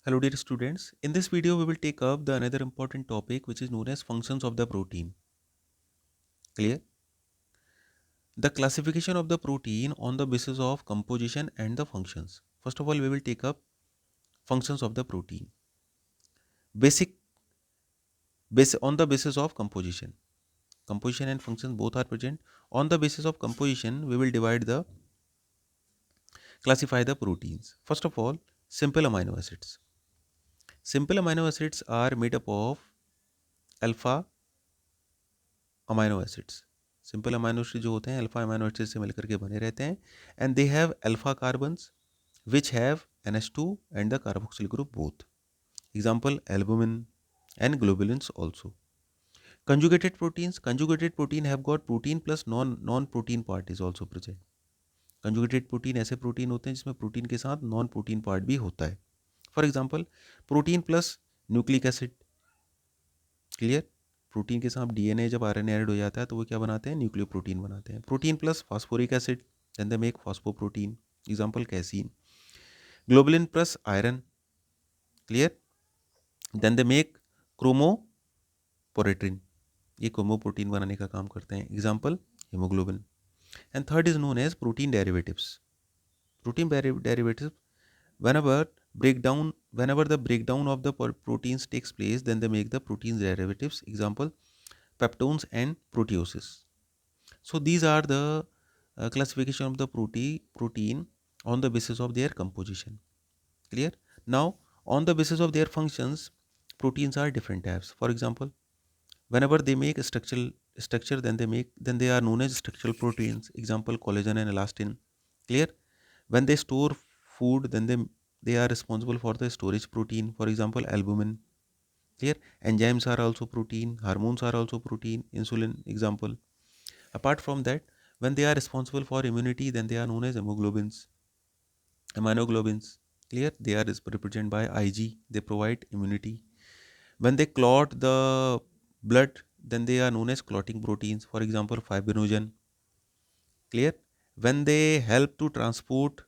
Hello dear students, in this video we will take up the another important topic which is known as functions of the protein. Clear? The classification of the protein on the basis of composition and the functions. First of all we will take up functions of the protein. Basic base on the basis of composition. Composition and functions both are present. On the basis of composition we will classify the proteins. First of all, simple amino acids. Simple amino acids are made up of alpha amino acids. Simple amino acid जो होते हैं alpha amino acid से मिलकर के बने रहते हैं and they have alpha carbons which have NH2 and the carboxyl group both. Example albumin and globulins also. Conjugated protein have got protein plus non protein part is also present. Conjugated protein ऐसे protein होते हैं जिसमें protein के साथ non protein part भी होता है. For example protein plus nucleic acid. Clear? Protein के साथ DNA जब RNA ऐड हो जाता है तो वो क्या बनाते हैं? न्यूक्लियो प्रोटीन बनाते हैं. Protein plus phosphoric acid then they make phosphoprotein. Example casein. Globulin plus iron. Clear? Then they make chromoprotein. ये क्रोमोप्रोटीन बनाने का काम करते हैं. Example haemoglobin. And third is known as protein derivatives. Protein derivatives whenever the breakdown of the proteins takes place, then they make the protein derivatives. Example peptones and proteoses. So these are the classification of the protein on the basis of their composition. Clear? Now on the basis of their functions, proteins are different types. For example, whenever they make a structure, then they are known as structural proteins. Example collagen and elastin. Clear? When they store food, then they are responsible for the storage protein. For example albumin. Clear? Enzymes are also protein, hormones are also protein, insulin example. Apart from that, when they are responsible for immunity, then they are known as immunoglobulins. Clear? They are represented by Ig, they provide immunity. When they clot the blood, then they are known as clotting proteins. For example fibrinogen. Clear? When they help to transport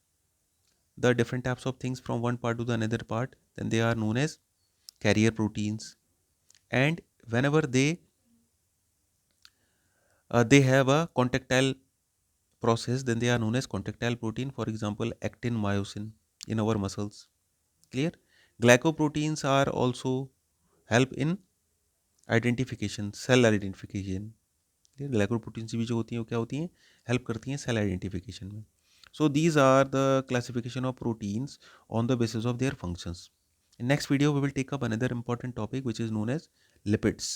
the different types of things from one part to the another part, then they are known as carrier proteins. And whenever they have a contactile process, then they are known as contactile protein. For example actin, myosin in our muscles. Clear? Glycoproteins are also help in identification, cell identification. Glycoproteins भी जो होती हैं वो क्या होती हैं? Help करती हैं सेल आइडेंटिफिकेशन में. So these are the classification of proteins on the basis of their functions. In next video we will take up another important topic which is known as lipids.